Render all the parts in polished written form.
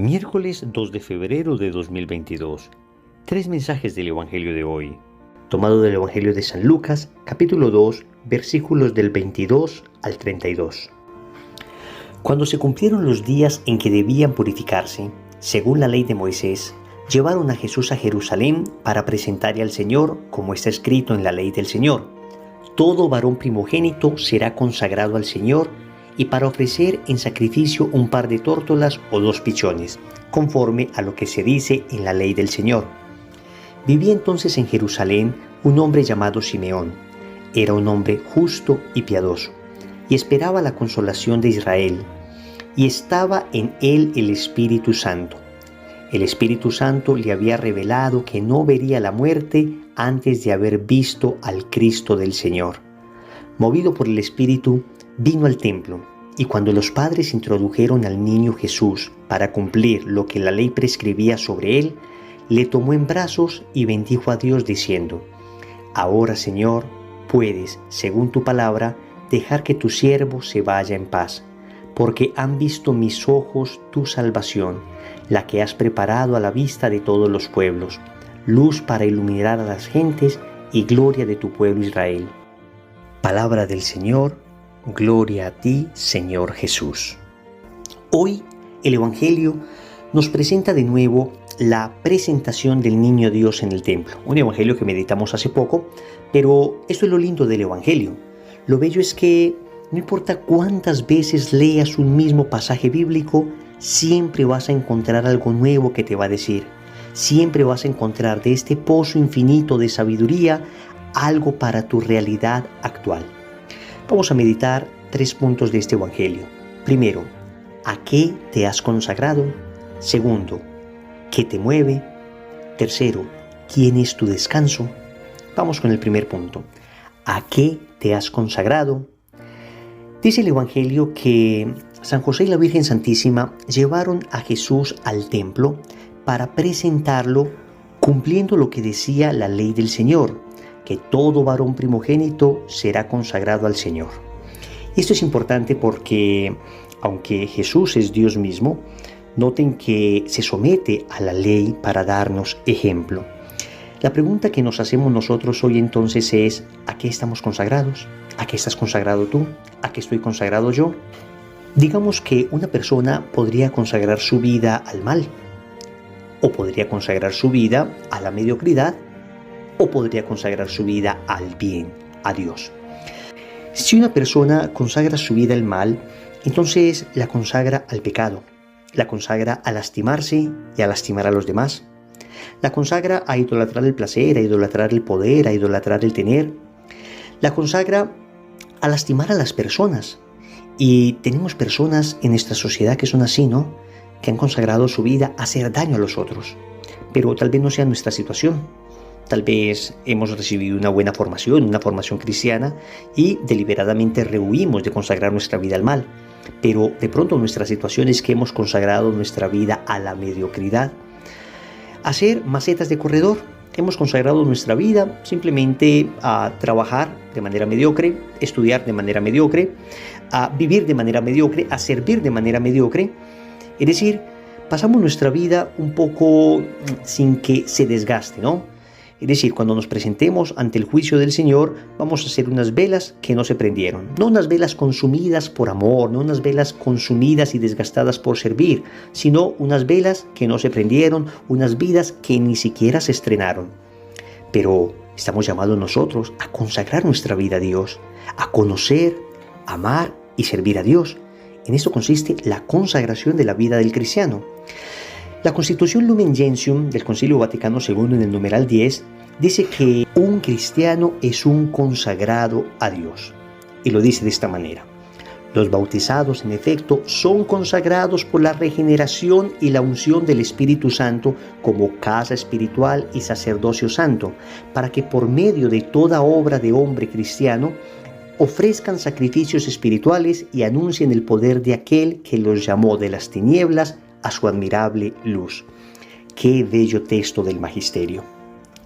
Miércoles 2 de febrero de 2022. Tres mensajes del Evangelio de hoy. Tomado del Evangelio de San Lucas, capítulo 2, versículos del 22 al 32. Cuando se cumplieron los días en que debían purificarse, según la ley de Moisés, llevaron a Jesús a Jerusalén para presentarle al Señor, como está escrito en la ley del Señor. Todo varón primogénito será consagrado al Señor, y para ofrecer en sacrificio un par de tórtolas o 2 pichones, conforme a lo que se dice en la ley del Señor. Vivía entonces en Jerusalén un hombre llamado Simeón. Era un hombre justo y piadoso, y esperaba la consolación de Israel, y estaba en él el Espíritu Santo. El Espíritu Santo le había revelado que no vería la muerte antes de haber visto al Cristo del Señor. Movido por el Espíritu, vino al templo, y cuando los padres introdujeron al niño Jesús para cumplir lo que la ley prescribía sobre él, le tomó en brazos y bendijo a Dios diciendo: «Ahora, Señor, puedes, según tu palabra, dejar que tu siervo se vaya en paz, porque han visto mis ojos tu salvación, la que has preparado a la vista de todos los pueblos, luz para iluminar a las gentes y gloria de tu pueblo Israel». Palabra del Señor. Gloria a ti, Señor Jesús. Hoy el Evangelio nos presenta de nuevo la presentación del Niño Dios en el templo. Un Evangelio que meditamos hace poco, pero esto es lo lindo del Evangelio. Lo bello es que no importa cuántas veces leas un mismo pasaje bíblico, siempre vas a encontrar algo nuevo que te va a decir. Siempre vas a encontrar de este pozo infinito de sabiduría algo para tu realidad actual. Vamos a meditar 3 puntos de este Evangelio. Primero, ¿a qué te has consagrado? Segundo, ¿qué te mueve? Tercero, ¿quién es tu descanso? Vamos con el primer punto. ¿A qué te has consagrado? Dice el Evangelio que San José y la Virgen Santísima llevaron a Jesús al templo para presentarlo cumpliendo lo que decía la ley del Señor, que todo varón primogénito será consagrado al Señor. Esto es importante porque, aunque Jesús es Dios mismo, noten que se somete a la ley para darnos ejemplo. La pregunta que nos hacemos nosotros hoy entonces es: ¿a qué estamos consagrados? ¿A qué estás consagrado tú? ¿A qué estoy consagrado yo? Digamos que una persona podría consagrar su vida al mal, o podría consagrar su vida a la mediocridad, o podría consagrar su vida al bien, a Dios. Si una persona consagra su vida al mal, entonces la consagra al pecado, la consagra a lastimarse y a lastimar a los demás, la consagra a idolatrar el placer, a idolatrar el poder, a idolatrar el tener, la consagra a lastimar a las personas. Y tenemos personas en nuestra sociedad que son así, ¿no? Que han consagrado su vida a hacer daño a los otros, pero tal vez no sea nuestra situación. Tal vez hemos recibido una buena formación, una formación cristiana, y deliberadamente rehuimos de consagrar nuestra vida al mal. Pero de pronto nuestra situación es que hemos consagrado nuestra vida a la mediocridad, a ser macetas de corredor. Hemos consagrado nuestra vida simplemente a trabajar de manera mediocre, estudiar de manera mediocre, a vivir de manera mediocre, a servir de manera mediocre. Es decir, pasamos nuestra vida un poco sin que se desgaste, ¿no? Es decir, cuando nos presentemos ante el juicio del Señor, vamos a hacer unas velas que no se prendieron. No unas velas consumidas por amor, no unas velas consumidas y desgastadas por servir, sino unas velas que no se prendieron, unas vidas que ni siquiera se estrenaron. Pero estamos llamados nosotros a consagrar nuestra vida a Dios, a conocer, amar y servir a Dios. En esto consiste la consagración de la vida del cristiano. La Constitución Lumen Gentium del Concilio Vaticano II, en el numeral 10, dice que un cristiano es un consagrado a Dios. Y lo dice de esta manera: los bautizados, en efecto, son consagrados por la regeneración y la unción del Espíritu Santo como casa espiritual y sacerdocio santo, para que por medio de toda obra de hombre cristiano ofrezcan sacrificios espirituales y anuncien el poder de aquel que los llamó de las tinieblas a su admirable luz. Qué bello texto del Magisterio.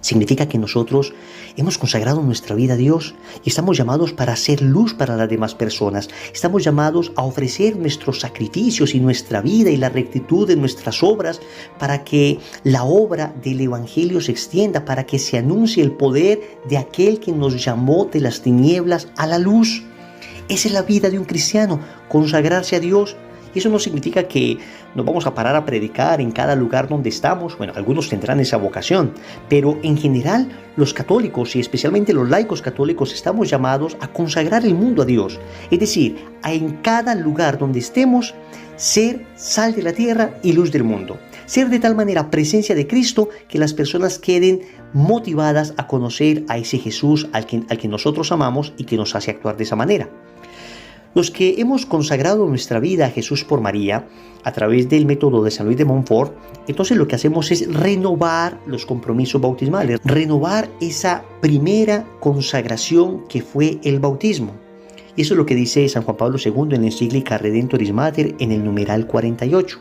Significa que nosotros hemos consagrado nuestra vida a Dios y estamos llamados para hacer luz para las demás personas. Estamos llamados a ofrecer nuestros sacrificios y nuestra vida y la rectitud de nuestras obras para que la obra del Evangelio se extienda, para que se anuncie el poder de aquel que nos llamó de las tinieblas a la luz. Esa es la vida de un cristiano, consagrarse a Dios. Y eso no significa que nos vamos a parar a predicar en cada lugar donde estamos. Bueno, algunos tendrán esa vocación, pero en general los católicos y especialmente los laicos católicos estamos llamados a consagrar el mundo a Dios. Es decir, a en cada lugar donde estemos ser sal de la tierra y luz del mundo. Ser de tal manera presencia de Cristo que las personas queden motivadas a conocer a ese Jesús al que nosotros amamos y que nos hace actuar de esa manera. Los que hemos consagrado nuestra vida a Jesús por María a través del método de San Luis de Montfort, entonces lo que hacemos es renovar los compromisos bautismales, renovar esa primera consagración que fue el bautismo. Y eso es lo que dice San Juan Pablo II en la encíclica Redemptoris Mater en el numeral 48.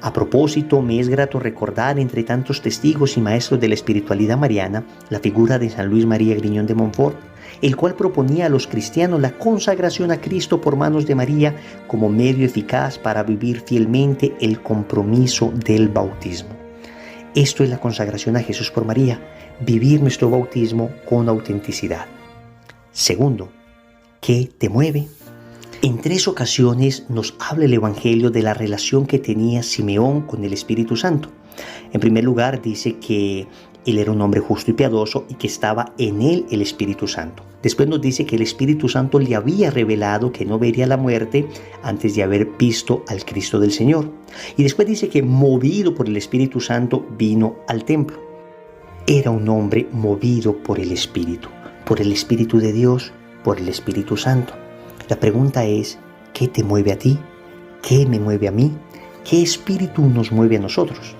A propósito, me es grato recordar entre tantos testigos y maestros de la espiritualidad mariana la figura de San Luis María Griñón de Montfort, el cual proponía a los cristianos la consagración a Cristo por manos de María como medio eficaz para vivir fielmente el compromiso del bautismo. Esto es la consagración a Jesús por María, vivir nuestro bautismo con autenticidad. Segundo, ¿qué te mueve? En 3 ocasiones nos habla el Evangelio de la relación que tenía Simeón con el Espíritu Santo. En primer lugar, dice que él era un hombre justo y piadoso y que estaba en él el Espíritu Santo. Después nos dice que el Espíritu Santo le había revelado que no vería la muerte antes de haber visto al Cristo del Señor. Y después dice que movido por el Espíritu Santo vino al templo. Era un hombre movido por el Espíritu de Dios, por el Espíritu Santo. La pregunta es, ¿qué te mueve a ti? ¿Qué me mueve a mí? ¿Qué espíritu nos mueve a nosotros?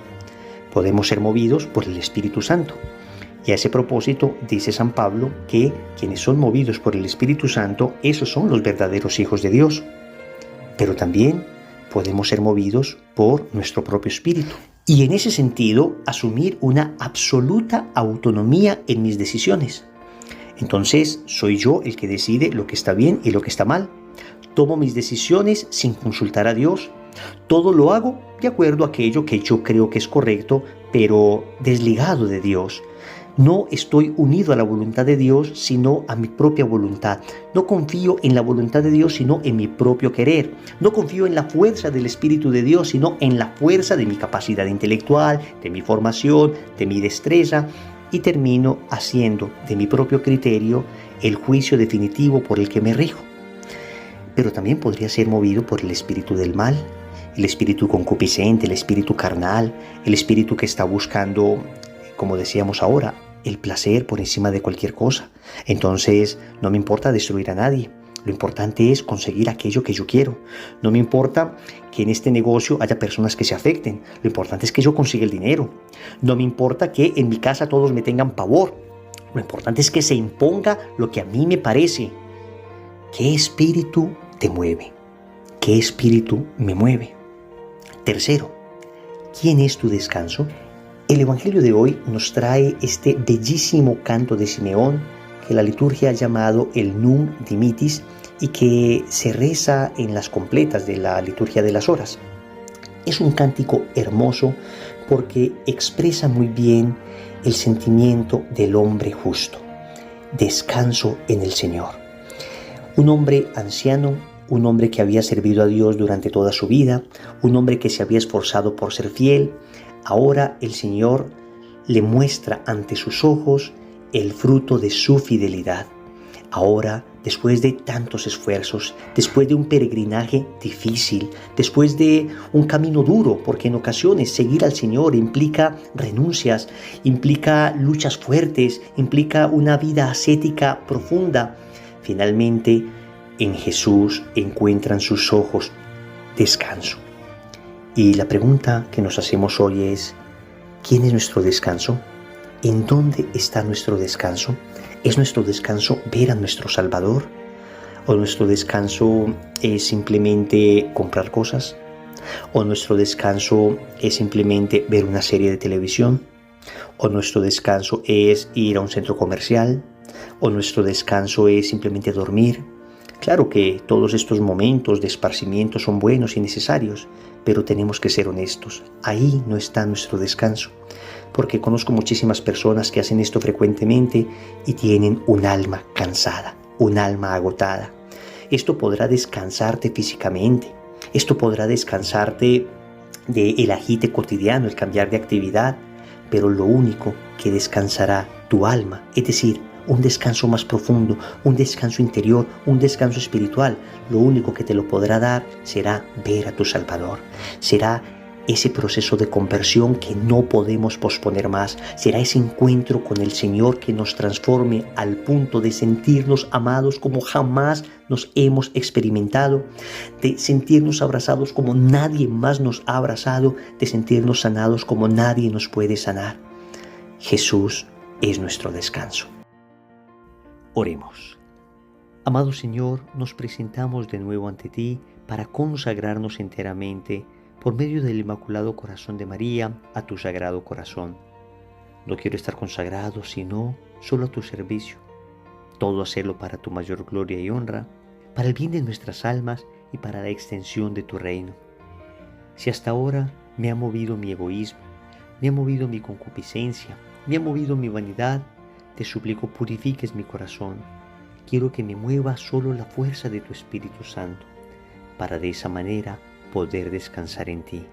Podemos ser movidos por el Espíritu Santo. Y a ese propósito dice San Pablo que quienes son movidos por el Espíritu Santo, esos son los verdaderos hijos de Dios. Pero también podemos ser movidos por nuestro propio espíritu. Y en ese sentido, asumir una absoluta autonomía en mis decisiones. Entonces, soy yo el que decide lo que está bien y lo que está mal. Tomo mis decisiones sin consultar a Dios. Todo lo hago de acuerdo a aquello que yo creo que es correcto, pero desligado de Dios. No estoy unido a la voluntad de Dios, sino a mi propia voluntad. No confío en la voluntad de Dios, sino en mi propio querer. No confío en la fuerza del Espíritu de Dios, sino en la fuerza de mi capacidad intelectual, de mi formación, de mi destreza. Y termino haciendo de mi propio criterio el juicio definitivo por el que me rijo. Pero también podría ser movido por el espíritu del mal, el espíritu concupiscente, el espíritu carnal, el espíritu que está buscando, como decíamos ahora, el placer por encima de cualquier cosa. Entonces no me importa destruir a nadie. Lo importante es conseguir aquello que yo quiero. No me importa que en este negocio haya personas que se afecten. Lo importante es que yo consiga el dinero. No me importa que en mi casa todos me tengan pavor. Lo importante es que se imponga lo que a mí me parece. ¿Qué espíritu te mueve? ¿Qué espíritu me mueve? Tercero, ¿quién es tu descanso? El Evangelio de hoy nos trae este bellísimo canto de Simeón que la liturgia ha llamado el Nunc Dimittis y que se reza en las completas de la liturgia de las horas. Es un cántico hermoso porque expresa muy bien el sentimiento del hombre justo. Descanso en el Señor. Un hombre anciano, un hombre que había servido a Dios durante toda su vida, un hombre que se había esforzado por ser fiel. Ahora el Señor le muestra ante sus ojos el fruto de su fidelidad. Ahora, después de tantos esfuerzos, después de un peregrinaje difícil, después de un camino duro, porque en ocasiones seguir al Señor implica renuncias, implica luchas fuertes, implica una vida ascética profunda, finalmente en Jesús encuentran sus ojos descanso. Y la pregunta que nos hacemos hoy es, ¿quién es nuestro descanso? ¿En dónde está nuestro descanso? ¿Es nuestro descanso ver a nuestro Salvador? ¿O nuestro descanso es simplemente comprar cosas? ¿O nuestro descanso es simplemente ver una serie de televisión? ¿O nuestro descanso es ir a un centro comercial? ¿O nuestro descanso es simplemente dormir? Claro que todos estos momentos de esparcimiento son buenos y necesarios, pero tenemos que ser honestos. Ahí no está nuestro descanso, porque conozco muchísimas personas que hacen esto frecuentemente y tienen un alma cansada, un alma agotada. Esto podrá descansarte físicamente, esto podrá descansarte del agite cotidiano, el cambiar de actividad, pero lo único que descansará tu alma, es decir, un descanso más profundo, un descanso interior, un descanso espiritual, lo único que te lo podrá dar será ver a tu Salvador, será ese proceso de conversión que no podemos posponer más, será ese encuentro con el Señor que nos transforme al punto de sentirnos amados como jamás nos hemos experimentado, de sentirnos abrazados como nadie más nos ha abrazado, de sentirnos sanados como nadie nos puede sanar. Jesús es nuestro descanso. Oremos. Amado Señor, nos presentamos de nuevo ante ti para consagrarnos enteramente por medio del Inmaculado Corazón de María a tu Sagrado Corazón. No quiero estar consagrado, sino solo a tu servicio. Todo hacerlo para tu mayor gloria y honra, para el bien de nuestras almas y para la extensión de tu reino. Si hasta ahora me ha movido mi egoísmo, me ha movido mi concupiscencia, me ha movido mi vanidad, te suplico purifiques mi corazón. Quiero que me mueva solo la fuerza de tu Espíritu Santo, para de esa manera poder descansar en ti,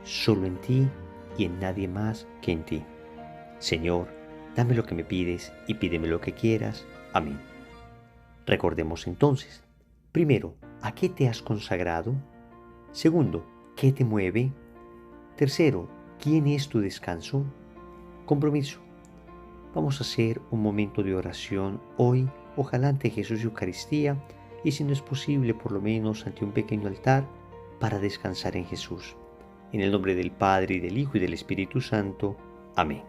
solo en ti y en nadie más que en ti. Señor, dame lo que me pides y pídeme lo que quieras. Amén. Recordemos entonces, primero, ¿a qué te has consagrado? Segundo, ¿qué te mueve? Tercero, ¿quién es tu descanso? Compromiso. Vamos a hacer un momento de oración hoy, ojalá ante Jesús y Eucaristía, y si no es posible, por lo menos ante un pequeño altar, para descansar en Jesús. En el nombre del Padre, y del Hijo, y del Espíritu Santo. Amén.